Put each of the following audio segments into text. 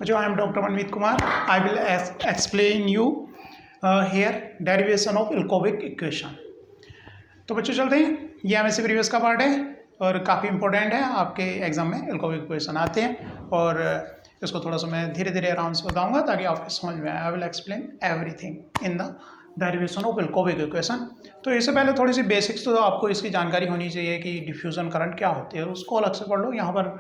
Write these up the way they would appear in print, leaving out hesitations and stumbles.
So I am Dr. Manmeet Kumar. I will explain you here derivation of Ilkovic equation. तो बच्चों चलते हैं, ये एमएससी प्रीवियस का पार्ट है और काफ़ी इंपॉर्टेंट है। आपके एग्जाम में इल्कोविक इक्वेशन आते हैं और इसको थोड़ा सा मैं धीरे धीरे आराम से बताऊंगा ताकि आपको समझ में आए। I will explain everything in the derivation of Ilkovic equation. तो इससे पहले थोड़ी सी बेसिक्स तो आपको इसकी जानकारी होनी चाहिए कि डिफ्यूजन करंट क्या होती है, उसको अलग से पढ़ लो। यहाँ पर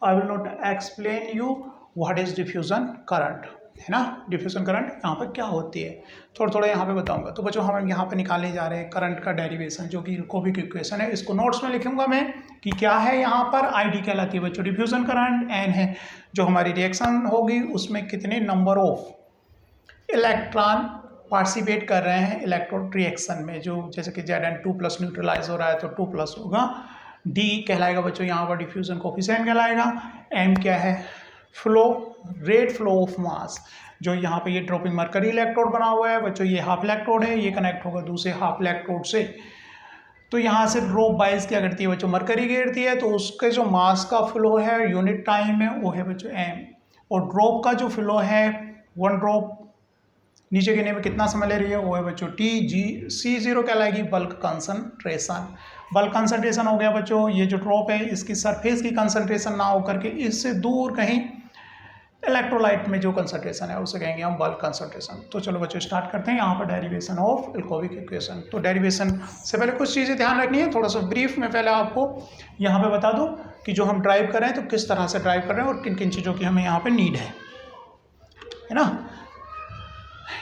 I will not explain you what is diffusion current, है ना। डिफ्यूजन करंट यहाँ पर क्या होती है थोड़ा थोड़ा यहाँ पे बताऊंगा। तो बच्चों हम यहाँ पे निकालने जा रहे हैं करंट का डेरिवेशन जो कि इल्कोविक इक्वेशन है। इसको नोट्स में लिखूंगा मैं कि क्या है। यहाँ पर आईडी कहलाती है बच्चों डिफ्यूजन करंट, एन है जो हमारी रिएक्शन होगी उसमें कितने नंबर ऑफ इलेक्ट्रॉन पार्टिसिपेट कर रहे हैं इलेक्ट्रोड रिएक्शन में, जो जैसे कि Zn2+ न्यूट्रलाइज हो रहा है तो 2+ होगा। डी कहलाएगा बच्चों यहाँ पर डिफ्यूजन कोफिशिएंट कहलाएगा। एम क्या है, flow rate flow of mass, जो यहाँ पे ये ड्रॉपिंग मरकरी इलेक्ट्रोड बना हुआ है बच्चों, ये हाफ इलेक्ट्रोड है, ये कनेक्ट होगा दूसरे हाफ इलेक्ट्रोड से। तो यहाँ से ड्रॉप बाइस क्या करती है बच्चों, मरकरी गिरती है, तो उसके जो मास का फ्लो है यूनिट टाइम में वो है बच्चों एम, और ड्रॉप का जो फ्लो है 1 ड्रॉप नीचे गिरने में कितना समय ले रही है वो है बच्चों टी जी। C0 कहलाएगी बल्क कंसंट्रेशन। बल्क कंसंट्रेशन हो गया बच्चों, ये जो ड्रॉप है इसकी सरफेस की कंसंट्रेशन ना होकर के इससे दूर कहीं इलेक्ट्रोलाइट में जो कंसंट्रेशन है उसे कहेंगे हम बल्क कंसंट्रेशन। तो चलो बच्चों स्टार्ट करते हैं यहाँ पर डेरिवेशन ऑफ इल्कोविक इक्वेशन। तो डेरिवेशन से पहले कुछ चीज़ें ध्यान रखनी है, थोड़ा सा ब्रीफ में पहले आपको यहाँ पे बता दो कि जो हम ड्राइव कर रहे हैं तो किस तरह से ड्राइव कर रहे हैं और किन किन चीज़ों की हमें यहाँ पे नीड है ना।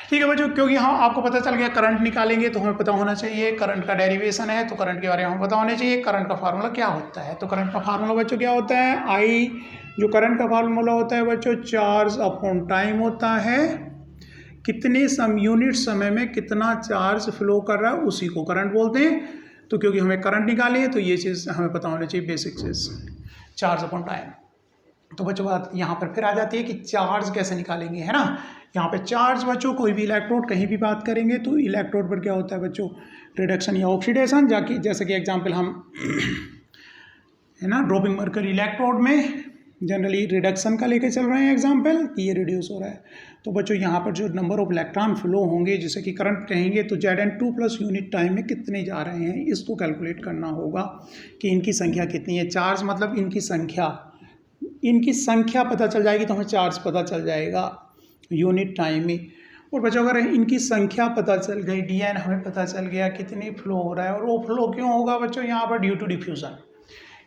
ठीक है बच्चों, क्योंकि हाँ आपको पता चल गया करंट निकालेंगे तो हमें पता होना चाहिए करंट का डेरिवेशन है, तो करंट के बारे में हमें पता होना चाहिए करंट का फार्मूला क्या होता है। तो करंट का फार्मूला बच्चों क्या होता है, आई जो करंट का फार्मूला होता है बच्चों चार्ज अपॉन टाइम होता है, कितने यूनिट समय में कितना चार्ज फ्लो कर रहा है उसी को करंट बोलते हैं। तो क्योंकि हमें करंट निकाली है तो ये चीज़ हमें पता होनी चाहिए, बेसिक चीज़ चार्ज अपॉन टाइम। तो बच्चों बात यहाँ पर फिर आ जाती है कि चार्ज कैसे निकालेंगे, है ना। यहाँ पे चार्ज बच्चों कोई भी इलेक्ट्रोड कहीं भी बात करेंगे तो इलेक्ट्रोड पर क्या होता है बच्चों, रिडक्शन या ऑक्सीडेशन। जाकि जैसे कि एग्जांपल हम है ना ड्रॉपिंग मरकरी इलेक्ट्रोड में जनरली रिडक्शन का लेके चल रहे हैं एग्जांपल कि ये रिड्यूस हो रहा है। तो बच्चों यहाँ पर जो नंबर ऑफ इलेक्ट्रॉन फ्लो होंगे जिसे कि करंट कहेंगे तो Zn2+ यूनिट टाइम में कितने जा रहे हैं इसको कैलकुलेट करना होगा कि इनकी संख्या कितनी है। चार्ज मतलब इनकी संख्या पता चल जाएगी तो हमें चार्ज पता चल जाएगा यूनिट टाइम में। और बच्चों अगर इनकी संख्या पता चल गई Dn हमें पता चल गया कितनी फ्लो हो रहा है, और वो फ्लो क्यों होगा बच्चों यहाँ पर ड्यू टू डिफ्यूज़न।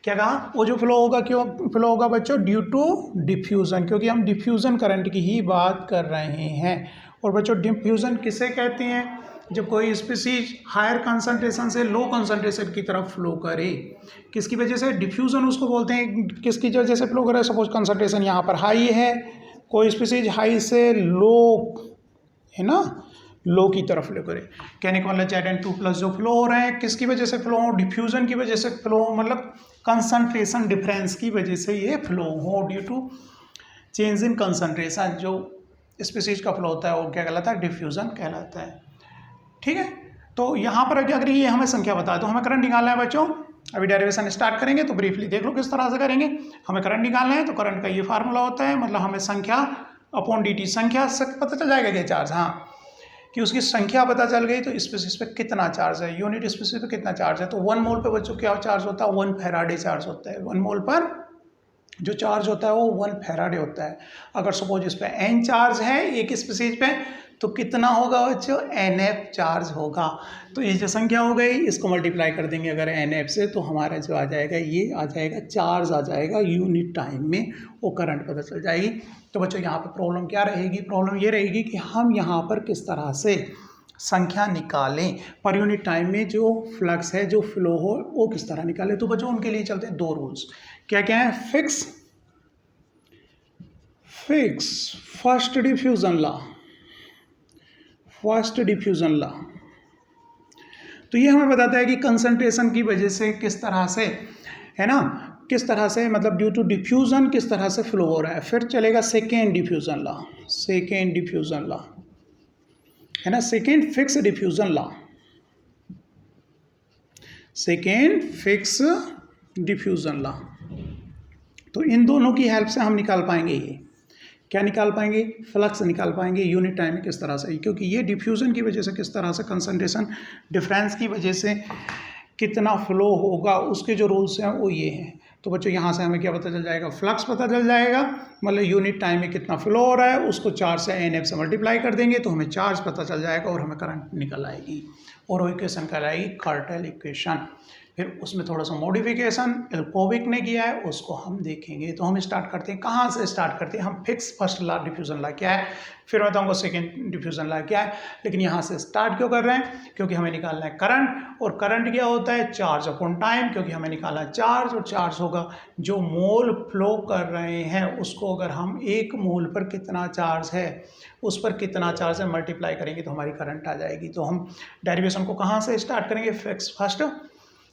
क्या कहा, वो जो फ्लो होगा क्यों फ्लो होगा बच्चों, ड्यू टू डिफ्यूज़न, क्योंकि हम डिफ्यूज़न करंट की ही बात कर रहे हैं। और बच्चों डिफ्यूज़न किसे कहते हैं, जब कोई स्पीसीज हायर कंसंट्रेशन से लो कंसंट्रेशन की तरफ फ्लो करे। किसकी वजह से डिफ्यूज़न उसको बोलते हैं, किसकी वजह से फ्लो करे। सपोज कंसंट्रेशन यहाँ पर हाई है, कोई स्पीसीज हाई से लो है ना, लो की तरफ फ्लो करे। कहने का मतलब Zn2+ जो फ्लो हो रहे हैं किसकी वजह से फ्लो हो, डिफ्यूज़न की वजह से फ्लो हो, मतलब कंसंट्रेशन डिफरेंस की वजह से ये फ्लो हो, due to change in concentration. जो स्पीसीज का फ्लो होता है वो क्या कहलाता है, डिफ्यूज़न कहलाता है। ठीक है, तो यहाँ पर अगर ये हमें संख्या बताए तो हमें करंट निकालना है बच्चों। अभी डेरिवेशन स्टार्ट करेंगे तो ब्रीफली देख लो किस तरह से करेंगे। हमें करंट निकालना है तो करंट का ये फार्मूला होता है, मतलब हमें संख्या अपॉन dt, संख्या से पता चल जाएगा क्या चार्ज, हाँ कि उसकी संख्या पता चल गई तो स्पीसीज पे कितना चार्ज है, यूनिट स्पीसीज पे कितना चार्ज है। तो 1 मोल पे बच्चों क्या चार्ज होता है, 1 फैराडे चार्ज होता है। 1 मोल पर जो चार्ज होता है वो 1 फैराडे होता है। अगर सपोज इस पे n चार्ज है एक स्पीसीज पे तो कितना होगा बच्चों, NF चार्ज होगा। तो ये जो संख्या हो गई इसको मल्टीप्लाई कर देंगे अगर NF से तो हमारा जो आ जाएगा ये आ जाएगा चार्ज आ जाएगा यूनिट टाइम में, वो करंट पता चल जाएगी। तो बच्चों यहाँ पर प्रॉब्लम क्या रहेगी, प्रॉब्लम ये रहेगी कि हम यहाँ पर किस तरह से संख्या निकालें, पर यूनिट टाइम में जो फ्लक्स है जो फ्लो हो वो किस तरह निकालें। तो बच्चों उनके लिए चलते हैं 2 रूल्स। क्या क्या है, फिक्स फर्स्ट डिफ्यूज़न लॉ। तो ये हमें बताता है कि कंसंट्रेशन की वजह से किस तरह से, है ना, किस तरह से मतलब ड्यू टू डिफ्यूज़न किस तरह से फ्लो हो रहा है। फिर चलेगा सेकेंड डिफ्यूज़न लॉ, है ना, सेकेंड फिक्स डिफ्यूज़न लॉ। तो इन दोनों की हेल्प से हम निकाल पाएंगे ये क्या निकाल पाएंगे, फ्लक्स निकाल पाएंगे यूनिट टाइम में किस तरह से, क्योंकि ये डिफ्यूज़न की वजह से किस तरह से कंसंट्रेशन डिफरेंस की वजह से कितना फ्लो होगा, उसके जो रूल्स हैं वो ये हैं। तो बच्चों यहाँ से हमें क्या पता चल जाएगा, फ्लक्स पता चल जाएगा, मतलब यूनिट टाइम में कितना फ्लो हो रहा है, उसको 4 से NF से मल्टीप्लाई कर देंगे तो हमें चार्ज पता चल जाएगा और हमें करंट निकल आएगी, और वो इक्वेशन कहलाएगी कार्टेल इक्वेशन। फिर उसमें थोड़ा सा मॉडिफिकेशन एल्कोविक ने किया है, उसको हम देखेंगे। तो हम स्टार्ट करते हैं, कहाँ से स्टार्ट करते हैं, हम fix first law diffusion law क्या है, फिर मैं बताऊंगा सेकेंड डिफ्यूजन लॉ क्या है। लेकिन यहाँ से स्टार्ट क्यों कर रहे हैं, क्योंकि हमें निकालना है करंट, और करंट क्या होता है, चार्ज अपॉन टाइम, क्योंकि हमें निकालना है चार्ज, और चार्ज होगा जो मोल फ्लो कर रहे हैं उसको अगर हम 1 मोल पर कितना चार्ज है, उस पर कितना चार्ज है मल्टीप्लाई करेंगे तो हमारी करंट आ जाएगी। तो हम डेरिवेशन को कहाँ से स्टार्ट करेंगे, फिक्स फर्स्ट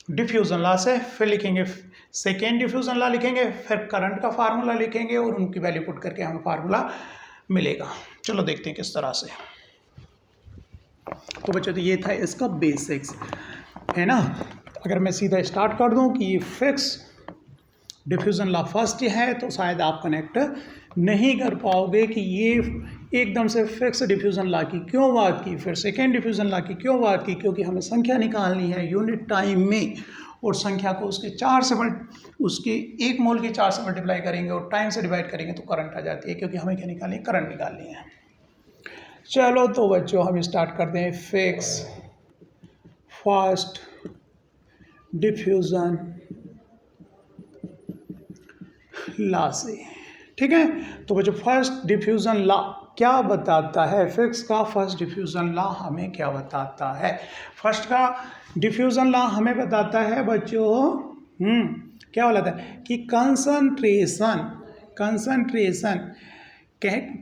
डिफ्यूजन लॉ से, फिर लिखेंगे सेकेंड डिफ्यूजन लॉ लिखेंगे, फिर करंट का फार्मूला लिखेंगे और उनकी वैल्यू पुट करके हमें फार्मूला मिलेगा। चलो देखते हैं किस तरह से। तो बच्चों तो ये था इसका बेसिक्स, है ना। अगर मैं सीधा स्टार्ट कर दूं कि ये फिक्स डिफ्यूजन लॉ फर्स्ट है तो शायद आप कनेक्ट नहीं कर पाओगे कि ये एकदम से फिक्स डिफ्यूजन लॉ की क्यों बात की, फिर सेकेंड डिफ्यूजन लॉ की क्यों बात की, क्योंकि हमें संख्या निकालनी है यूनिट टाइम में, और संख्या को उसके 4 से उसके 1 मोल के 4 से मल्टीप्लाई करेंगे और टाइम से डिवाइड करेंगे तो करंट आ जाती है, क्योंकि हमें क्या निकालनी है, करंट निकालनी है। चलो तो बच्चों हम स्टार्ट करते हैं फिक्स फर्स्ट डिफ्यूजन लॉ से, ठीक है। तो बच्चों फर्स्ट डिफ्यूजन लॉ क्या बताता है, फिक्स का फर्स्ट डिफ्यूजन लॉ हमें क्या बताता है, फर्स्ट का डिफ्यूजन लॉ हमें बताता है बच्चों क्या बताता है कि कंसंट्रेशन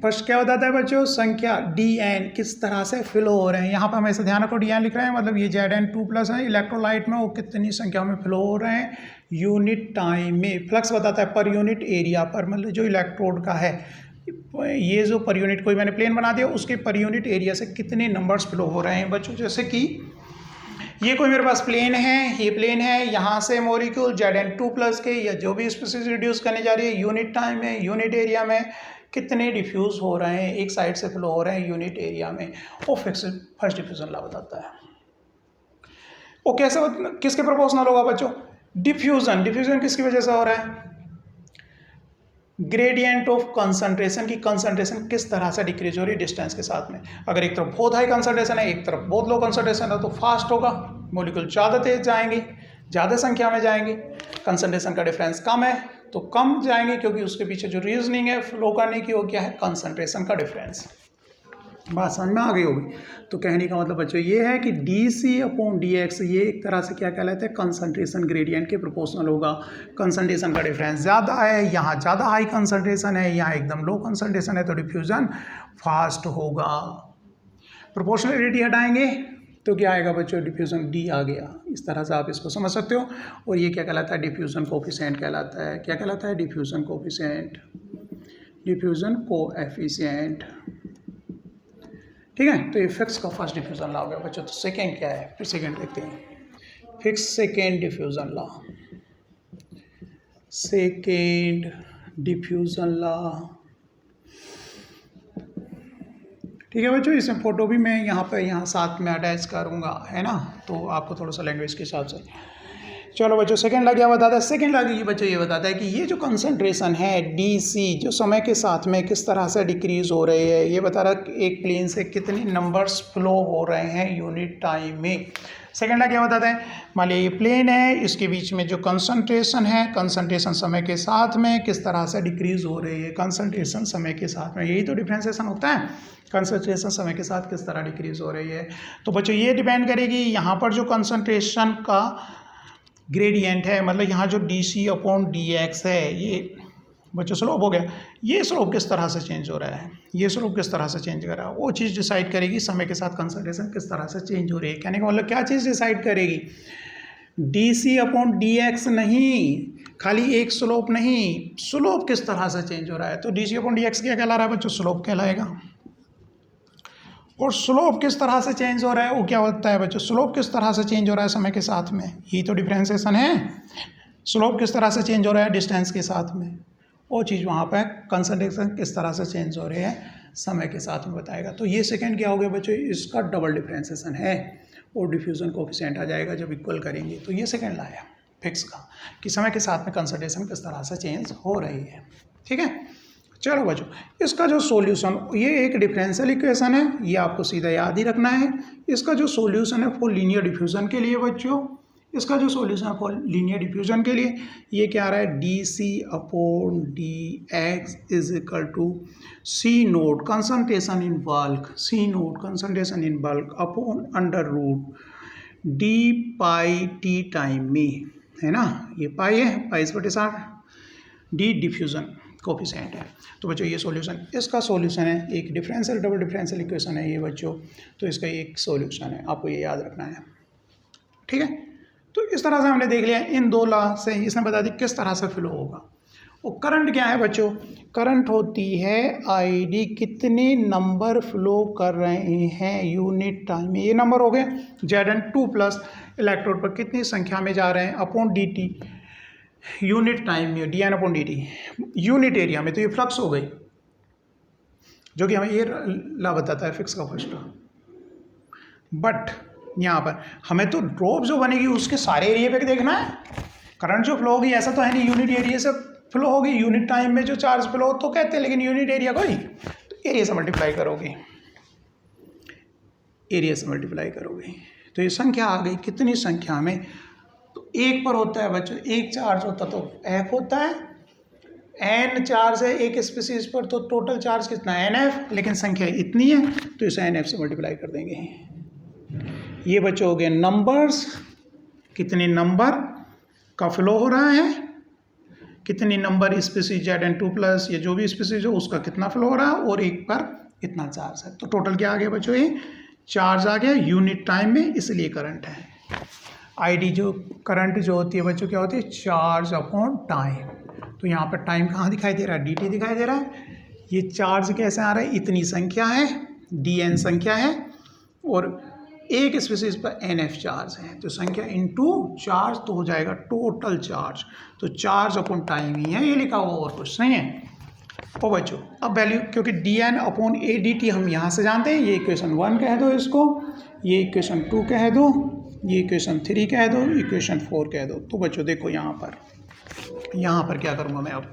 फर्स्ट क्या बताता है बच्चों, संख्या DN किस तरह से फ्लो हो रहे हैं। यहाँ पर हम ऐसे ध्यान रखो DN लिख रहे हैं, मतलब ये Zn2+ है, इलेक्ट्रोलाइट में वो कितनी संख्या में फ्लो हो रहे हैं यूनिट टाइम में। फ्लक्स बताता है पर यूनिट एरिया पर, मतलब जो इलेक्ट्रोड का है, ये जो पर यूनिट कोई मैंने प्लेन बना दिया उसके पर यूनिट एरिया से कितने नंबर्स फ्लो हो रहे हैं बच्चों। जैसे कि ये कोई मेरे पास प्लेन है, ये प्लेन है, यहाँ से मॉलिक्यूल Zn2+ के या जो भी स्पीसीज रिड्यूस करने जा रही है यूनिट टाइम में, यूनिट एरिया में कितने डिफ्यूज़ हो रहे हैं, एक साइड से फ्लो हो रहे हैं यूनिट एरिया में, वो फिक्स फर्स्ट डिफ्यूजन लॉ बताता है। वो कैसे किसके प्रोपोर्शनल होगा बच्चों, डिफ्यूजन किसकी वजह से हो रहा है, ग्रेडियंट ऑफ कंसंट्रेशन की कंसंट्रेशन किस तरह से डिक्रीज हो रही है डिस्टेंस के साथ में। अगर एक तरफ बहुत हाई कंसंट्रेशन है, एक तरफ बहुत लो कंसंट्रेशन है, तो फास्ट होगा, मॉलिक्यूल ज़्यादा तेज जाएंगे, ज़्यादा संख्या में जाएंगे। कंसंट्रेशन का डिफरेंस कम है तो कम जाएंगे, क्योंकि उसके पीछे जो रीजनिंग है फ्लो करने की वो क्या है, कंसंट्रेशन का डिफरेंस। बात समझ में आ गई होगी। तो कहने का मतलब बच्चों ये है कि dC/dx ये एक तरह से क्या कहलाता है, कंसंट्रेशन ग्रेडियंट के प्रोपोर्शनल होगा। कंसंट्रेशन का डिफरेंस ज़्यादा है, यहाँ ज़्यादा हाई कंसंट्रेशन है, यहाँ एकदम लो कंसंट्रेशन है, तो डिफ्यूजन फास्ट होगा। प्रोपोर्शनलिटी हटाएंगे तो क्या आएगा बच्चों, डिफ्यूजन D आ गया। इस तरह से आप इसको समझ सकते हो। और ये क्या कहलाता है, डिफ्यूजन कोफिशिएंट कहलाता है। क्या कहलाता है, डिफ्यूजन कोफिशिएंट, डिफ्यूजन कोएफिशिएंट, ठीक है। तो ये फिक्स का फर्स्ट डिफ्यूजन लॉ हो गया बच्चों। तो सेकेंड क्या है, फिर सेकेंड देखते हैं, fix second diffusion law, second diffusion law, ठीक है बच्चों। इसमें फ़ोटो भी मैं यहाँ साथ में अटैच करूँगा, है ना, तो आपको थोड़ा सा लैंग्वेज के हिसाब से। चलो बच्चों सेकेंड लॉ क्या बताता है, सेकेंड लॉ ये बच्चों ये बताता है कि ये जो कंसंट्रेशन है DC जो समय के साथ में किस तरह से डिक्रीज हो रही है, ये बता रहा है कि एक प्लेन से कितने नंबर्स फ्लो हो रहे हैं यूनिट टाइम में। सेकेंड लॉ क्या बताता है, मान लिया ये प्लेन है, इसके बीच में जो कंसंट्रेशन है, कंसंट्रेशन समय के साथ में किस तरह से डिक्रीज हो रही है, कंसंट्रेशन समय के साथ में, यही तो डिफ्रेंसिएशन होता है, कंसंट्रेशन समय के साथ किस तरह डिक्रीज हो रही है। तो बच्चों ये डिपेंड करेगी यहाँ पर जो कंसंट्रेशन का ग्रेडियंट है, मतलब यहाँ जो dC/dx है, ये बच्चों स्लोप हो गया, ये स्लोप किस तरह से चेंज हो रहा है, ये स्लोप किस तरह से चेंज कर रहा है, वो चीज़ डिसाइड करेगी समय के साथ कंसंट्रेशन किस तरह से चेंज हो रही है। कहने का मतलब क्या चीज़ डिसाइड करेगी, dC/dx नहीं, खाली एक स्लोप नहीं, स्लोप किस तरह से चेंज हो रहा है। तो dC/dx क्या कहला रहा है बच्चों, स्लोप कहलाएगा। और स्लोप किस तरह से चेंज हो रहा है वो क्या होता है बच्चों, स्लोप किस तरह से चेंज हो रहा है समय के साथ में, यही तो डिफरेंशिएशन है। स्लोप किस तरह से चेंज हो रहा है डिस्टेंस के साथ में, वो चीज़ वहाँ पे कंसंट्रेशन किस तरह से चेंज हो रहे हैं समय के साथ में बताएगा। तो ये सेकंड क्या हो गया बच्चों, इसका डबल डिफरेंशिएशन है और डिफ्यूजन कोफिशिएंट आ जाएगा जब इक्वल करेंगे। तो ये सेकंड लाया फिक्स का कि समय के साथ में कंसंट्रेशन किस तरह से चेंज हो रही है। ठीक है, चलो बच्चों इसका जो सॉल्यूशन, ये एक डिफरेंशियल इक्वेशन है, ये आपको सीधा याद ही रखना है। इसका जो सॉल्यूशन है फॉर लीनियर डिफ्यूजन के लिए बच्चों, इसका जो सॉल्यूशन है फॉर लीनियर डिफ्यूजन के लिए ये क्या आ रहा है, dc/dx is equal to C naught concentration in bulk, C naught concentration in bulk upon under root d pi t time में, है ना, ये पाई है, पाई 60 डी डिफ्यूजन कोफिशिएंट है। तो बच्चों ये सॉल्यूशन, इसका सॉल्यूशन है, एक डिफरेंशियल डबल डिफरेंशियल इक्वेशन है ये बच्चों। तो इसका एक सॉल्यूशन है, आपको ये याद रखना है। ठीक है, तो इस तरह से हमने देख लिया इन दो लॉ से, इसने बता दी किस तरह से फ्लो होगा। और करंट क्या है बच्चों, करंट होती है आईडी, कितने नंबर फ्लो कर रहे हैं यूनिट टाइम में, ये नंबर हो गए Zn2 प्लस इलेक्ट्रोड पर कितनी संख्या में जा रहे हैं अपॉन dt यूनिट टाइम में, dn upon dt unit area में। तो ये फ्लक्स हो गई, जो कि हमें ये ला बताता है फिक्स का फर्स्ट। बट यहाँ पर हमें तो ड्रॉप जो बनेगी उसके सारे एरिया पे देखना है। करंट जो फ्लो होगी ऐसा तो है नहीं यूनिट एरिया से फ्लो होगी, यूनिट टाइम में जो चार्ज फ्लो तो कहते हैं, लेकिन यूनिट एरिया को ही तो एरिया से मल्टीप्लाई करोगे, एरिया से मल्टीप्लाई करोगे। तो ये संख्या आ गई, कितनी संख्या में, तो एक पर होता है बच्चों, एक चार्ज होता तो F होता है, n चार्ज है एक स्पीसीज पर तो टोटल चार्ज कितना है NF, लेकिन संख्या इतनी है तो इसे NF से मल्टीप्लाई कर देंगे। ये बच्चों हो गए नंबर्स, कितने नंबर का फ्लो हो रहा है, कितनी नंबर स्पीसीज Zn2 प्लस ये जो भी स्पीसीज हो उसका कितना फ्लो हो रहा है, और एक पर इतना चार्ज है। तो टोटल क्या आ गया बच्चों, ये चार्ज आ गया यूनिट टाइम में, इसलिए करंट है। आईडी जो करंट जो होती है बच्चों क्या होती है, चार्ज अपॉन टाइम। तो यहाँ पर टाइम कहाँ दिखाई दे रहा है, dt दिखाई दे रहा है। ये चार्ज कैसे आ रहा है, इतनी संख्या है, dn संख्या है, और एक स्पीसीज पर NF चार्ज है, तो संख्या इनटू चार्ज तो हो जाएगा टोटल चार्ज। तो चार्ज अपॉन टाइम ही है ये लिखा हुआ, और कुछ नहीं है। ओ बच्चों अब वैल्यू, क्योंकि dn अपॉन ADT हम यहाँ से जानते हैं, ये इक्वेशन 1 कह दो इसको, ये इक्वेशन 2 कह दो, ये इक्वेशन 3 कह दो, इक्वेशन 4 कह दो। तो बच्चों देखो यहाँ पर क्या करूँगा मैं अब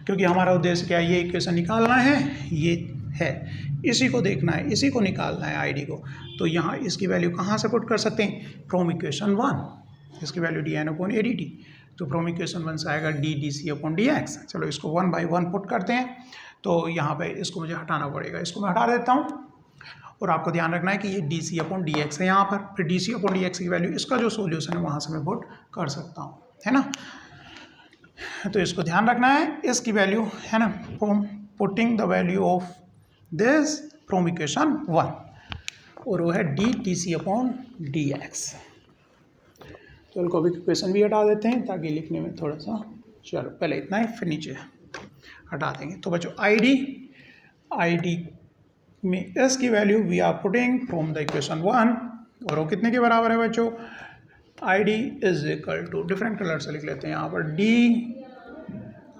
क्योंकि हमारा उद्देश्य क्या है, ये इक्वेशन निकालना है, ये है, इसी को देखना है, इसी को निकालना है आईडी को। तो यहाँ इसकी वैल्यू कहाँ से पुट कर सकते हैं, फ्रॉम इक्वेशन 1, इसकी वैल्यू dn अपॉन ADT। तो फ्रॉम इक्वेशन 1 से आएगा ddc अपॉन dx। चलो इसको 1 बाई 1 पुट करते हैं। तो यहाँ पे इसको मुझे हटाना पड़ेगा, इसको मैं हटा देता हूँ, और आपको ध्यान रखना है कि ये dc अपॉन dx है यहाँ पर, फिर dc अपॉन dx की वैल्यू, इसका जो सोल्यूशन है वहाँ से मैं पुट कर सकता हूँ, है ना। तो इसको ध्यान रखना है, इसकी वैल्यू है ना, from putting the value of this from equation 1, और वो है dTc अपॉन dx। तो इनको अभी इक्वेशन भी हटा देते हैं ताकि लिखने में थोड़ा सा, चलो पहले इतना है फिर नीचे हटा देंगे। तो बच्चों आईडी में एस की value we are putting from the equation 1, और वो कितने के बराबर है बच्चों, ID is equal to, different colour से लिख लेते हैं यहाँ पर, डी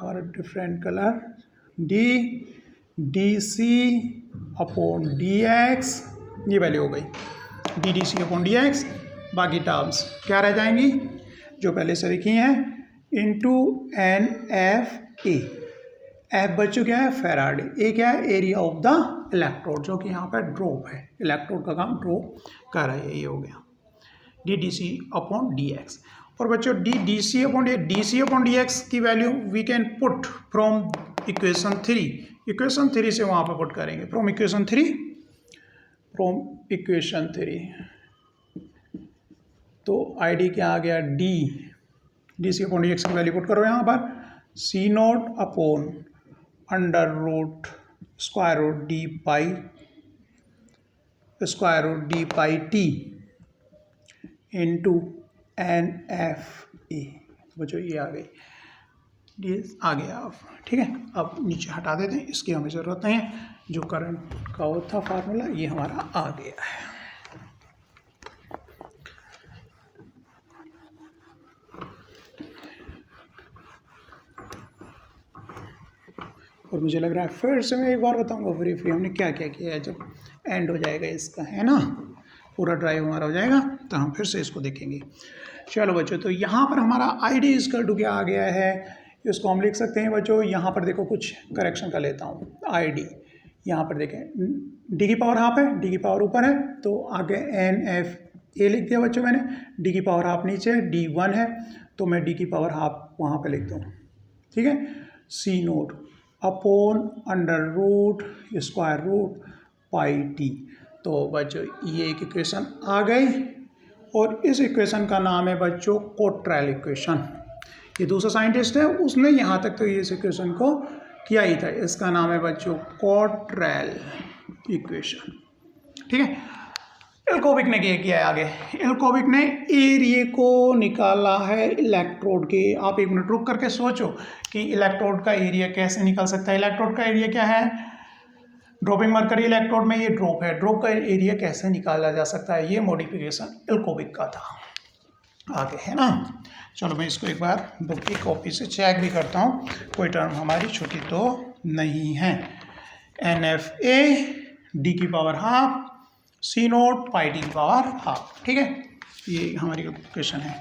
और different colour, dc upon dx, ये वैल्यू हो गई ddc अपॉन dx। बाकी टर्म्स क्या रह जाएंगी जो पहले से लिखी हैं, इंटू NFA। F बच्चों क्या है, फैराडे, ए क्या है, एरिया ऑफ द इलेक्ट्रोड, जो कि यहाँ पर ड्रॉप है, इलेक्ट्रोड का काम ड्रॉप कर रहा है, ये हो गया ddc अपॉन dx। और बच्चों dc अपॉन dx की value we can put from equation 3, equation 3 से वहाँ पर पुट करेंगे, फ्रॉम इक्वेशन 3। तो आईडी क्या आ गया, dc अपॉन dx की वैल्यू पुट करो यहाँ पर, C naught upon under root square root d pi t into NFA। बच्चों ये आ गई, ये आ गया अब, ठीक है। अब नीचे हटा देते हैं, इसकी हमें ज़रूरत नहीं है, जो करंट का वो था फार्मूला ये हमारा आ गया है। और मुझे लग रहा है फिर से मैं एक बार बताऊंगा फ्री हमने क्या क्या किया है। जब एंड हो जाएगा इसका, है ना, पूरा ड्राइव हमारा हो जाएगा तो हम फिर से इसको देखेंगे। चलो बच्चों, तो यहाँ पर हमारा आई डी इक्वल टू क्या आ गया है, इसको हम लिख सकते हैं बच्चों। यहाँ पर देखो कुछ करेक्शन कर लेता हूँ। आई डी यहाँ पर देखें, डी की पावर हाफ है, डी की पावर ऊपर है तो आगे एन एफ ए लिख दिया बच्चों मैंने। डी की पावर हाफ नीचे है, डी 1 है तो मैं डी की पावर हाफ वहाँ पे लिख दूँ, ठीक है। C naught upon under root square root pi t. तो बच्चों ये एक इक्वेशन आ गई और इस इक्वेशन का नाम है बच्चों कोट्रेल इक्वेशन। ये दूसरा साइंटिस्ट है, उसने यहाँ तक तो इस इक्वेशन को किया ही था। इसका नाम है बच्चों कोट्रेल इक्वेशन, ठीक है। एल्कोविक ने क्या किया है आगे, एल्कोविक ने एरिया को निकाला है इलेक्ट्रोड के। आप एक मिनट रुक करके सोचो कि इलेक्ट्रोड का एरिया कैसे निकल सकता है। इलेक्ट्रोड का एरिया क्या है, ड्रॉपिंग मरकरी इलेक्ट्रोड में ये ड्रॉप है, ड्रॉप का एरिया कैसे निकाला जा सकता है, ये मॉडिफिकेशन एल्कोविक का था आगे, है ना। चलो मैं इसको एक बार बुक की कॉपी से चेक भी करता हूँ, कोई टर्म हमारी छुट्टी तो नहीं है। एन एफ ए डी की पावर हाफ सी नोट पाई डी की पावर हाफ, ठीक है, ये हमारी क्वेश्चन है।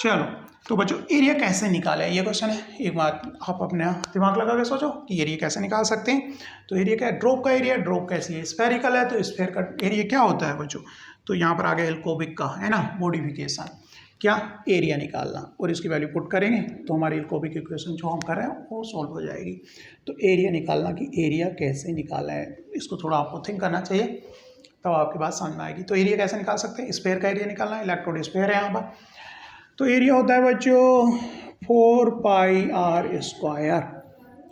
चलो तो बच्चों एरिया कैसे निकाले, ये क्वेश्चन है। एक बार आप अपने दिमाग लगा के सोचो कि एरिया कैसे निकाल सकते हैं। तो एरिया क्या है, ड्रॉप का एरिया। ड्रॉप कैसी है, स्फेरिकल है, तो स्फेयर का एरिया क्या होता है बच्चों। तो यहाँ पर आ गया एल्कोविक का, है ना, मॉडिफिकेशन, क्या एरिया निकालना, और इसकी वैल्यू पुट करेंगे तो हमारी एल्कोविक इक्वेशन जो हम कर रहे हैं वो सॉल्व हो जाएगी। तो एरिया निकालना कि एरिया कैसे निकालना है, इसको थोड़ा आपको थिंक करना चाहिए तब आपकी बात समझ में आएगी। तो एरिया कैसे निकाल सकते हैं, स्फेयर का एरिया निकालना है, इलेक्ट्रोड स्फेयर है यहाँ पर। तो एरिया होता है बच्चों 4 पाई आर स्क्वायर,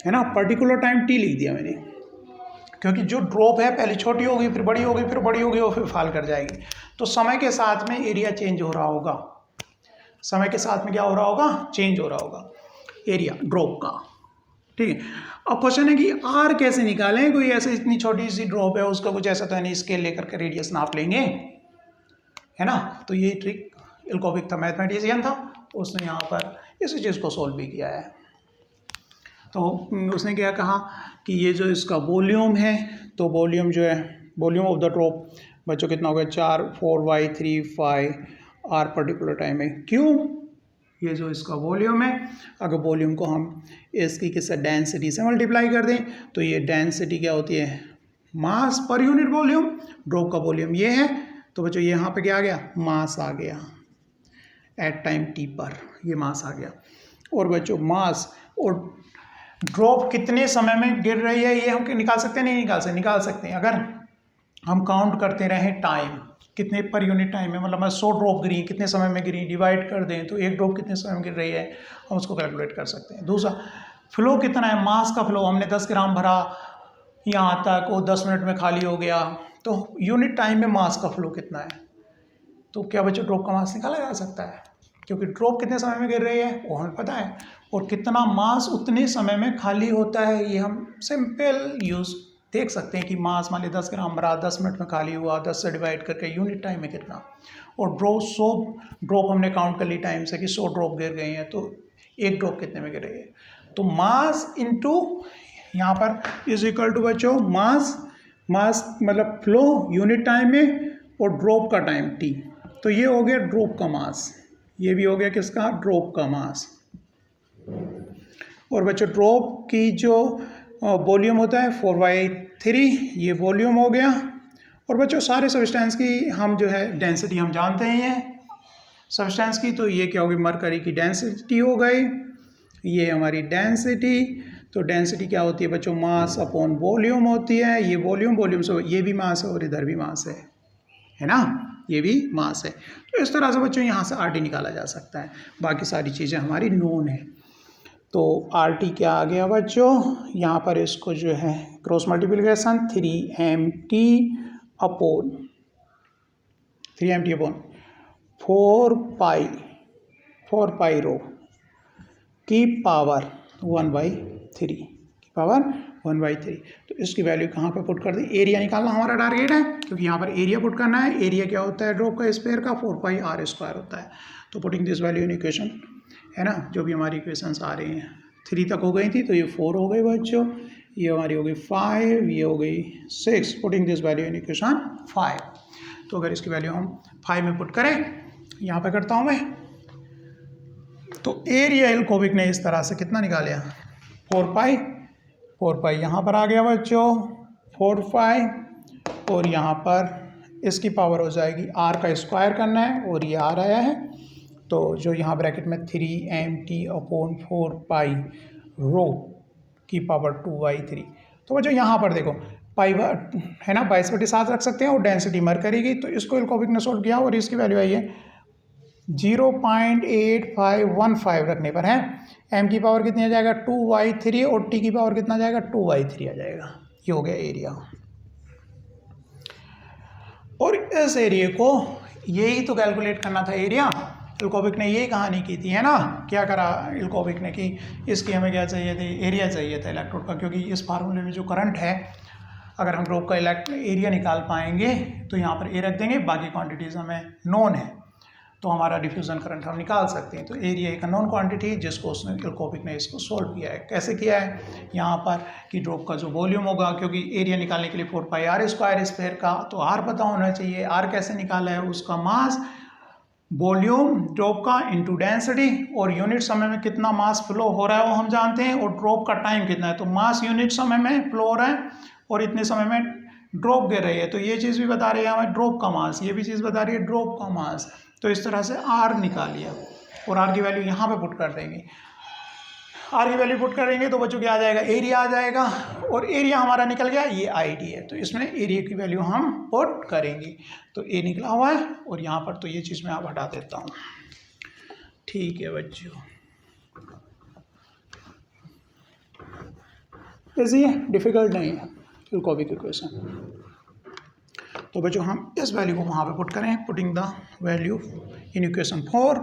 है ना। पर्टिकुलर टाइम टी लिख दिया मैंने क्योंकि जो ड्रॉप है पहले छोटी होगी फिर बड़ी होगी फिर बड़ी होगी और फिर फॉल कर जाएगी। तो समय के साथ में एरिया चेंज हो रहा होगा, समय के साथ में क्या हो रहा होगा, चेंज हो रहा होगा एरिया ड्रॉप का, ठीक है। अब क्वेश्चन है कि आर कैसे निकालें, कोई ऐसे इतनी छोटी सी ड्रॉप है उसका कुछ ऐसा तो नहीं, स्केल लेकर के रेडियस नाप लेंगे, है ना। तो ये ट्रिक एल्कोविक था, मैथमेटिशियन था, उसने यहाँ पर इसी चीज़ को सोल्व भी किया है। तो उसने क्या कहा कि ये जो इसका वॉल्यूम है, तो वॉल्यूम जो है, वॉल्यूम ऑफ द ड्रॉप बच्चों कितना हो गया, 4y3 आर पर्टिकुलर टाइम है, क्यों, ये जो इसका वॉल्यूम है, अगर वॉल्यूम को हम इसकी किससे डेंसिटी से मल्टीप्लाई कर दें तो ये डेंसिटी क्या होती है, मास पर यूनिट वॉल्यूम। ड्रॉप का वॉल्यूम ये है, तो बच्चों यहाँ पे क्या आ गया, मास आ गया एट टाइम टी पर, ये मास आ गया। और बच्चों मास और ड्रॉप कितने समय में गिर रही है ये हम निकाल सकते हैं, नहीं निकाल सकते हैं। अगर हम काउंट करते रहें टाइम, कितने पर यूनिट टाइम है, मतलब 100 ड्रॉप गिरी कितने समय में गिरी, डिवाइड कर दें तो एक ड्रॉप कितने समय में गिर रही है, हम उसको कैलकुलेट कर सकते हैं। दूसरा फ्लो कितना है, मास का फ्लो, हमने 10 ग्राम भरा यहाँ तक, वो 10 मिनट में खाली हो गया, तो यूनिट टाइम में मास का फ्लो कितना है। तो क्या बच्चों ड्रॉप का मास निकाला जा सकता है, क्योंकि ड्रॉप कितने समय में गिर रही है वो हमें पता है, और कितना मास उतने समय में खाली होता है ये हम सिंपल यूज देख सकते हैं कि मास मान लीजिए 10 ग्राम भरा 10 मिनट में खाली हुआ, 10 से डिवाइड करके यूनिट टाइम में कितना, और ड्रॉप 100 ड्रॉप हमने काउंट कर ली टाइम से कि 100 ड्रॉप गिर गई हैं, तो एक ड्रॉप कितने में गिर रही है। तो मास इंटू यहाँ पर इज इक्वल टू बच्चों मास मतलब फ्लो यूनिट टाइम में और ड्रॉप का टाइम टी, तो ये हो गया ड्रॉप का मास, ये भी हो गया किसका, ड्रॉप का मास। और बच्चों ड्रॉप की जो वॉल्यूम होता है 4/3, ये वॉल्यूम हो गया। और बच्चों सारे सब्सटेंस की हम जो है डेंसिटी हम जानते ही हैं सब्सटेंस की, तो ये क्या होगी, मरकरी की डेंसिटी हो गई, ये हमारी डेंसिटी। तो डेंसिटी क्या होती है बच्चों, मास अपॉन वॉल्यूम होती है, ये वॉल्यूम से ये भी मास है और इधर भी मास है ना, ये भी मास है। तो इस तरह से बच्चों यहाँ से RT निकाला जा सकता है, बाकी सारी चीज़ें हमारी नोन है। तो RT क्या आ गया बच्चों, यहाँ पर इसको जो है क्रॉस मल्टीप्लिकेशन 3MT अपॉन 4 पाई रो की पावर 1/3 तो इसकी वैल्यू कहाँ पे पुट कर दी, एरिया निकालना हमारा टारगेट है, क्योंकि यहाँ पर एरिया पुट करना है। एरिया क्या होता है, ड्रॉप का स्क्वायर का 4 पाई आर स्क्वायर होता है। तो putting this value in equation, है ना, जो भी हमारी इक्वेशंस आ रही हैं 3 तक हो गई थी, तो ये 4 हो गई बच्चों, ये हमारी हो गई 5, ये हो गई 6, putting this value in equation 5। तो अगर इसकी वैल्यू हम 5 में पुट करें, यहाँ पे करता हूँ मैं, तो एरिया एल क्यूबिक ने इस तरह से कितना निकाल लिया 4 पाई यहाँ पर आ गया बच्चों 4 पाई, और यहाँ पर इसकी पावर हो जाएगी r का स्क्वायर करना है और ये r आया है, तो जो यहाँ ब्रैकेट में 3mt/4 पाई रो की पावर 2/3। तो बच्चों यहाँ पर देखो पाई है ना 22/7 रख सकते हैं और डेंसिटी मरकरी की, तो इसको एल क्यूबिक ने सोल्व किया और इसकी वैल्यू आई है 0.8515 रखने पर है m की पावर कितनी आ जाएगा 2/3 और t की पावर कितना आ जाएगा 2/3 आ जाएगा। ये हो गया एरिया। और इस एरिया को यही तो कैलकुलेट करना था एरिया, एल क्यूबिक ने यही कहानी की थी, है ना। क्या करा एल क्यूबिक ने कि इसकी हमें क्या चाहिए थी, एरिया चाहिए था इलेक्ट्रोड का, क्योंकि इस फार्मूले में जो करंट है अगर हम ड्रॉप का एरिया निकाल पाएंगे तो यहाँ पर ए रख देंगे, बाकी क्वांटिटीज़ हमें नोन है तो हमारा डिफ्यूज़न करंट हम निकाल सकते हैं। तो एरिया एक नॉन क्वांटिटी जिसको उसने एल क्यूबिक ने इसको सोल्व किया है। कैसे किया है यहाँ पर कि ड्रॉप का जो वॉल्यूम होगा, क्योंकि एरिया निकालने के लिए 4 पाई r स्क्वायर स्फीयर का, तो r पता होना चाहिए। r कैसे निकाला है, उसका मास वॉल्यूम ड्रॉप का इनटू डेंसिटी, और यूनिट समय में कितना मास फ्लो हो रहा है वो हम जानते हैं, और ड्रॉप का टाइम कितना है। तो मास यूनिट समय में फ्लो हो रहा है और इतने समय में ड्रॉप गिर रही है, तो ये चीज़ भी बता रही है हमें ड्रॉप का मास, ये भी चीज़ बता रही है ड्रॉप का मास। तो इस तरह से r निकाल लिया और r की वैल्यू यहाँ पे पुट कर देंगे। r की वैल्यू पुट करेंगे तो बच्चों क्या आ जाएगा, एरिया आ जाएगा, और एरिया हमारा निकल गया, ये id है, तो इसमें एरिया की वैल्यू हम पुट करेंगे। तो a निकला हुआ है और यहाँ पर तो ये चीज़ मैं आप हटा देता हूँ। ठीक है बच्चों, ऐसी डिफिकल्ट नहीं है एल क्यूबिक इक्वेशन। तो बच्चों हम इस वैल्यू को वहाँ पे पुट करें, putting the value in equation 4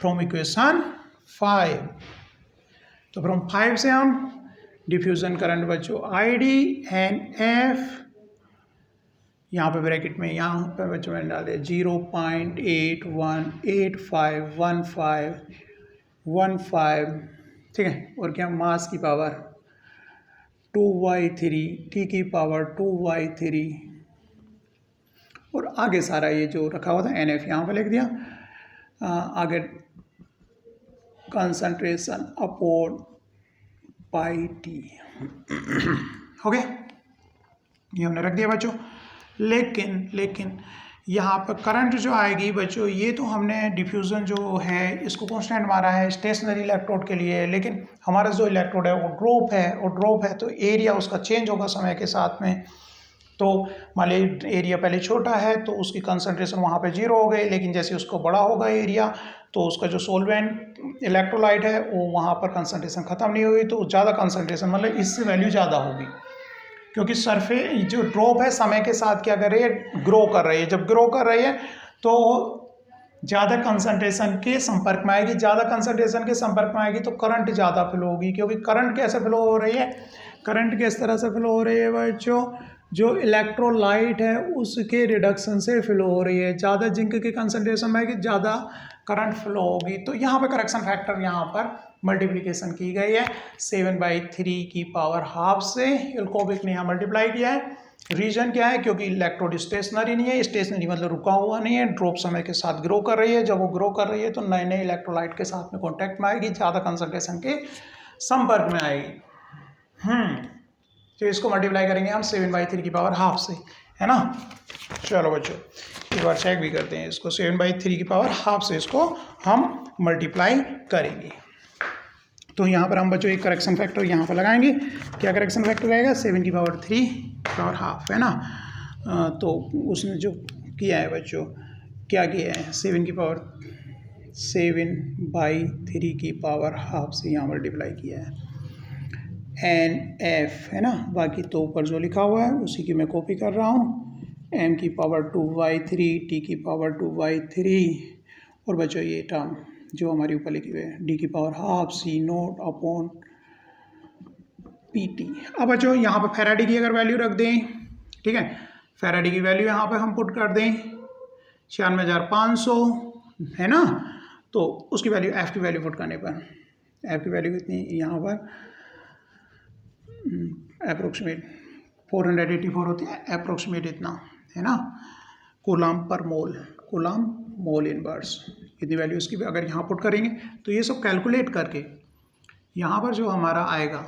from equation 5। तो फ्रॉम 5 से हम डिफ्यूज़न करंट बच्चों ID एंड F, यहाँ पे ब्रैकेट में यहाँ पे बच्चों मैंने डाल दिया 0.811515, ठीक है। और क्या मास की पावर 2/3, T की पावर 2/3, और आगे सारा ये जो रखा हुआ था NF यहाँ पे लिख दिया, आगे कंसंट्रेशन अपॉन पाई टी। हो गया, ये हमने रख दिया बच्चों। लेकिन यहाँ पर करंट जो आएगी बच्चों, ये तो हमने डिफ्यूज़न जो है इसको कांस्टेंट मारा है स्टेशनरी इलेक्ट्रोड के लिए, लेकिन हमारा जो इलेक्ट्रोड है वो ड्रॉप है, और ड्रॉप है तो एरिया उसका चेंज होगा समय के साथ में। तो मान लीजिए एरिया पहले छोटा है तो उसकी कंसंट्रेशन वहाँ पे 0 हो गई, लेकिन जैसे उसको बड़ा होगा एरिया तो उसका जो सोलवेंट इलेक्ट्रोलाइट है वो वहाँ पर कंसंट्रेशन ख़त्म नहीं हुई, तो ज़्यादा कंसंट्रेशन मतलब इससे वैल्यू ज़्यादा होगी, क्योंकि सरफे जो ड्रॉप है समय के साथ क्या कर रही है, ग्रो कर रही है। जब ग्रो कर रही है तो ज़्यादा कंसंट्रेशन के संपर्क में आएगी, ज़्यादा कंसंट्रेशन के संपर्क में आएगी तो करंट ज़्यादा फ्लो होगी। क्योंकि करंट कैसे फ्लो हो रही है, करंट किस तरह से फ्लो हो रही है बच्चों, जो इलेक्ट्रोलाइट है उसके रिडक्शन से फ्लो हो रही है। ज़्यादा जिंक के कंसंट्रेशन में आएगी, ज़्यादा करंट फ्लो होगी। तो यहाँ पर करेक्शन फैक्टर यहाँ पर मल्टीप्लिकेशन की गई है 7/3 की पावर हाफ से, एल क्यूबिक ने यहाँ मल्टीप्लाई किया है। रीजन क्या है, क्योंकि इलेक्ट्रोड स्टेशनरी नहीं है, स्टेशनरी मतलब रुका हुआ नहीं है, ड्रॉप समय के साथ ग्रो कर रही है। जब वो ग्रो कर रही है तो नए नए इलेक्ट्रोलाइट के साथ में कॉन्टैक्ट में आएगी, ज़्यादा कंसंट्रेशन के संपर्क में आएगी। तो इसको मल्टीप्लाई करेंगे हम 7/3 की पावर हाफ से, है ना। चलो बच्चों एक बार चेक भी करते हैं इसको, 7/3 की पावर हाफ से इसको हम मल्टीप्लाई करेंगे। तो यहाँ पर हम बच्चों एक करेक्शन फैक्टर यहाँ पर लगाएंगे। क्या करेक्शन फैक्टर रहेगा, 7 की पावर 3 पावर हाफ, है ना। तो उसने जो किया है बच्चों, क्या किया है, 7 की पावर 7/3 की पावर हाफ से यहाँ मल्टीप्लाई किया है। NF है ना, बाकी तो ऊपर जो लिखा हुआ है उसी की मैं कॉपी कर रहा हूँ। M की पावर 2/3, T की पावर 2/3, और बच्चों ये टर्म जो हमारी ऊपर लिखी हुई है D की पावर हाफ C0/PT। अब बच्चों यहाँ पर फैराडे की अगर वैल्यू रख दें, ठीक है, फैराडे की वैल्यू यहाँ पर हम पुट कर दें 96,500, है ना। तो उसकी वैल्यू F की वैल्यू पुट करने पर F की वैल्यू कितनी, यहाँ पर अप्रोक्सीमेट 484 होती है, अप्रोक्सीमेट इतना है ना, कूलम पर मोल, कूलम मोल इनवर्स, इतनी वैल्यू इसकी अगर यहाँ पुट करेंगे तो ये सब कैलकुलेट करके यहाँ पर जो हमारा आएगा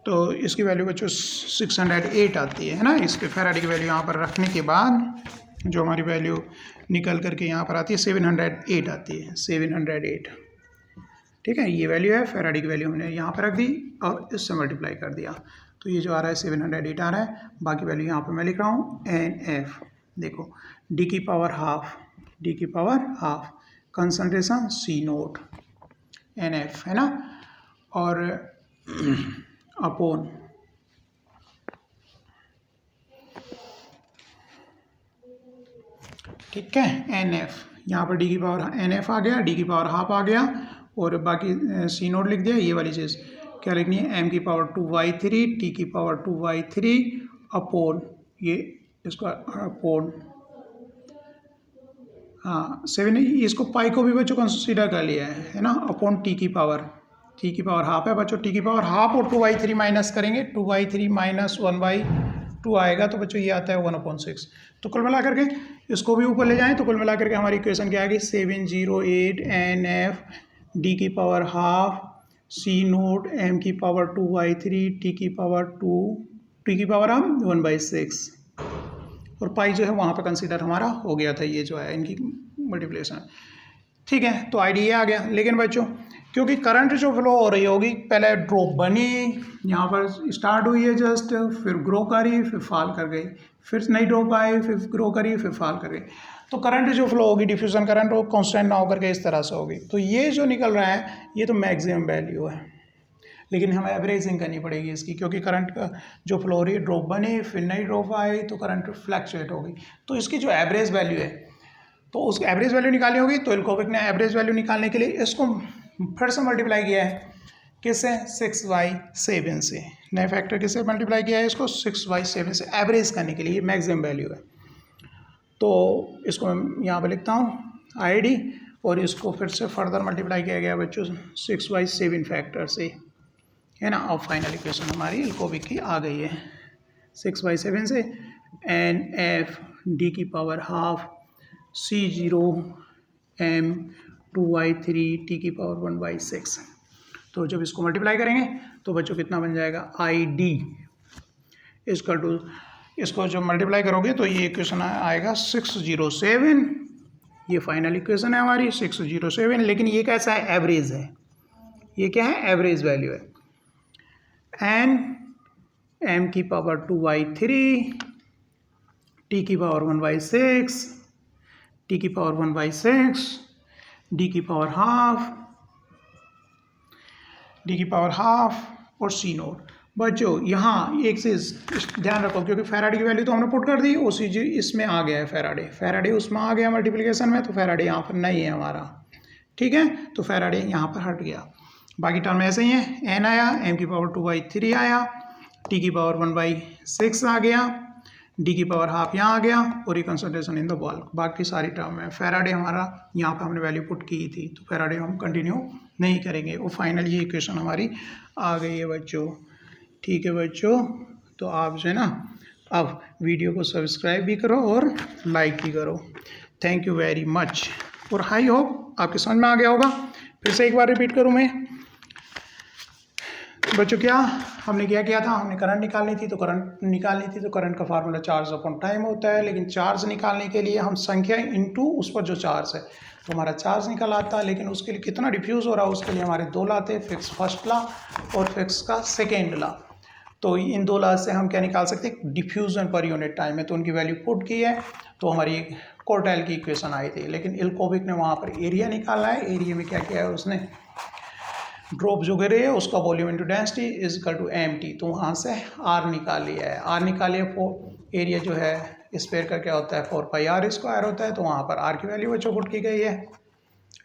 तो इसकी वैल्यू बच्चों 608 आती है ना। इसके फैराडे की वैल्यू यहाँ पर रखने के बाद जो हमारी वैल्यू निकल करके यहाँ पर आती है 708 आती है, 708। ठीक है, ये वैल्यू है, फैराडे की वैल्यू हमने यहाँ पर रख दी और इससे मल्टीप्लाई कर दिया, तो ये जो आ रहा है 708 आ रहा है। बाकी वैल्यू यहाँ पर मैं लिख रहा हूँ NF, देखो D की power half concentration C note NF है ना, और अपॉन ठीक है NF, यहाँ पर D की पावर NF आ गया, D की पावर हाफ आ गया, और बाकी C नोट लिख दिया। ये वाली चीज़ क्या लिखनी है, M की पावर 2/3 T की पावर 2/3 अपॉन ये इसका अपॉन 7, इसको पाई को भी बच्चों कंसीडर कर लिया है ना, अपॉन T की पावर हाफ है बच्चों, T की पावर हाफ और 2/3 माइनस करेंगे, 2/3 माइनस 1/2 आएगा, तो बच्चों ये आता है 1/6। तो कुल मिला करके इसको भी ऊपर ले जाएं तो कुल मिला करके हमारी इक्वेशन क्या आएगी, 708 NF D की power half C note M की पावर 2/3 T की पावर हम 1/6, और पाई जो है वहाँ पे कंसीडर हमारा हो गया था, ये जो है इनकी मल्टीप्लिकेशन। ठीक है, तो आईडी ये आ गया। लेकिन बच्चों क्योंकि करंट जो फ्लो हो रही होगी, पहले ड्रॉप बनी, यहाँ पर स्टार्ट हुई है जस्ट, फिर ग्रो करी, फिर फॉल कर गई, फिर नई ड्रॉप आई, फिर ग्रो करी, फिर फॉल कर गई, तो करंट जो फ्लो होगी, डिफ्यूजन करंट वो कांस्टेंट ना होकर के इस तरह से होगी। तो ये जो निकल रहा है ये तो मैक्सिमम वैल्यू है, लेकिन हमें एवरेजिंग करनी पड़ेगी इसकी, क्योंकि करंट का जो फ्लो हो रही है, ड्रॉप बनी फिर नई ड्रॉप आई तो करंट फ्लैक्चुएट होगी, तो इसकी जो एवरेज वैल्यू है तो उस एवरेज वैल्यू निकालनी होगी। तो इल्कोविक ने एवरेज वैल्यू निकालने के लिए इसको फिर से मल्टीप्लाई किया है, किससे, 6/7 से, नए फैक्टर किससे मल्टीप्लाई किया है, इसको 6/7 से एवरेज करने के लिए, मैक्सिमम वैल्यू है। तो इसको मैं यहाँ पर लिखता हूँ आईडी, और इसको फिर से फर्दर मल्टीप्लाई किया गया बच्चों 6/7 फैक्टर से, है ना। अब फाइनल इक्वेशन हमारी इल्कोविक की आ गई है 6/7 से, NF D की power half C0 M 2/3 T की पावर 1/6। तो जब इसको मल्टीप्लाई करेंगे तो बच्चों कितना बन जाएगा, ID इसका टू, इसको जब मल्टीप्लाई करोगे तो ये इक्वेशन आएगा 607। ये फाइनल इक्वेशन है हमारी 607, लेकिन ये कैसा है, एवरेज है, ये क्या है, एवरेज वैल्यू है। N M की पावर 2/3 T की पावर 1/6 T की पावर 1/6 D की पावर हाफ और C नोट। बच्चों यहाँ एक चीज़ ध्यान रखो, क्योंकि फैराडे की वैल्यू तो हमने पुट कर दी, उसी जी इसमें आ गया है फैराडे उसमें आ गया मल्टीप्लिकेशन में, तो फैराडे यहाँ पर नहीं है हमारा, ठीक है, तो फैराडे यहाँ पर हट गया। बाकी टर्म ऐसे ही है, N आया, M की पावर 2/3 आया, T की पावर 1/6 आ गया, D की पावर हाफ यहाँ आ गया, और ये कंसंट्रेशन इन द बल्क, बाकी सारी टर्म है। फैराडे हमारा यहाँ पर हमने वैल्यू पुट की थी, तो फैराडे हम कंटिन्यू नहीं करेंगे, और फाइनल ये इक्वेशन हमारी आ गई है बच्चों। ठीक है बच्चों, तो आप जो है ना अब वीडियो को सब्सक्राइब भी करो और लाइक भी करो। थैंक यू वेरी मच, और आई होप आपके समझ में आ गया होगा। फिर से एक बार रिपीट करूँ मैं बच्चों, क्या हमने क्या किया था, हमने करंट निकालनी थी, तो करंट का फार्मूला चार्ज अपॉन टाइम होता है, लेकिन चार्ज निकालने के लिए हम संख्या इनटू उस पर जो चार्ज है, तो हमारा चार्ज निकल आता, लेकिन उसके लिए कितना डिफ्यूज़ हो रहा है उसके लिए हमारे दो ला थे, फिक्स फर्स्ट ला और फिक्स का सेकेंड ला। तो इन दो ला से हम क्या निकाल सकते हैं, डिफ्यूजन पर यूनिट टाइम है, तो उनकी वैल्यू पुट की है, तो हमारी कोर्टेल की इक्वेशन आई थी। लेकिन इल्कोविक ने वहाँ पर एरिया निकाला है, एरिया में क्या किया है उसने, ड्रॉप जो गिरे है उसका volume into density is equal to MT, तो वहाँ से R निकाल लिया है, R निकालिए, एरिया जो है स्क्वायर का क्या होता है 4πr² होता है, तो वहाँ पर R की वैल्यू बच्चों पुट की गई है,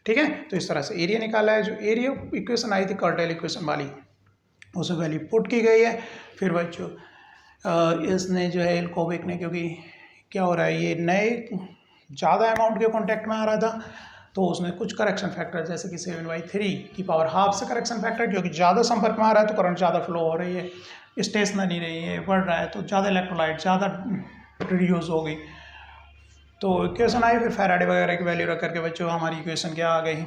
ठीक है। तो इस तरह से एरिया निकाला है, जो एरिया इक्वेशन आई थी कोर्टेल इक्वेशन वाली, उस वैल्यू पुट की गई है। फिर बच्चों इसने जो है इल्कोविक ने, क्योंकि क्या हो रहा है, ये नए ज़्यादा अमाउंट के कॉन्टैक्ट में आ रहा था, तो उसने कुछ करेक्शन फैक्टर जैसे कि 7/3 की पावर हाफ से करेक्शन फैक्टर, क्योंकि ज़्यादा संपर्क में आ रहा है तो करंट ज़्यादा फ्लो हो रही है, स्टेशनरी नहीं है, बढ़ रहा है, तो ज़्यादा इलेक्ट्रोलाइट ज़्यादा रिड्यूस हो गई। तो इक्वेशन आई, फिर फैराडे वगैरह की वैल्यू रख करके बच्चों हमारी इक्वेशन क्या आ गई,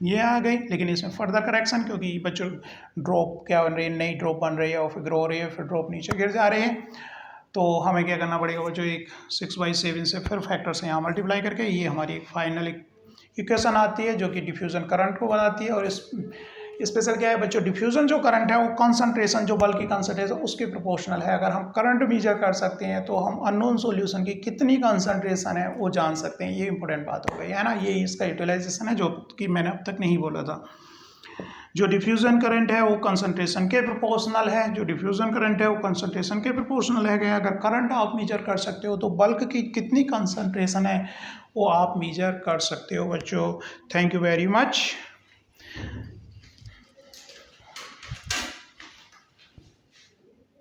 ये आ गई। लेकिन इसमें फर्दर करेक्शन, क्योंकि बच्चों ड्रॉप क्या बन रही है, नई ड्रॉप बन रही है और फिर ग्रो हो रही है, फिर ड्रॉप नीचे गिर जा रही है। तो हमें क्या करना पड़ेगा बच्चों, एक 6/7 से फिर फैक्टर से यहाँ मल्टीप्लाई करके ये हमारी फाइनल इक्वेशन आती है जो कि डिफ्यूज़न करंट को बताती है। और इस स्पेशल क्या है बच्चों, डिफ्यूज़न जो करंट है वो कंसंट्रेशन, जो बल्क की कंसंट्रेशन उसके प्रोपोर्शनल है। अगर हम करंट मेजर कर सकते हैं तो हम अननोन सॉल्यूशन की कितनी कंसंट्रेशन है वो जान सकते हैं। ये इंपॉर्टेंट बात हो गई है ना, ये इसका यूटिलाइजेशन है जो कि मैंने अब तक नहीं बोला था। जो डिफ्यूज़न करंट है वो कंसंट्रेशन के प्रोपोर्शनल है, जो डिफ्यूज़न करंट है वो कंसंट्रेशन के प्रोपोर्शनल है। अगर करंट आप मेजर कर सकते हो तो बल्क की कितनी कंसंट्रेशन है वो आप मेजर कर सकते हो बच्चों। Thank you very much.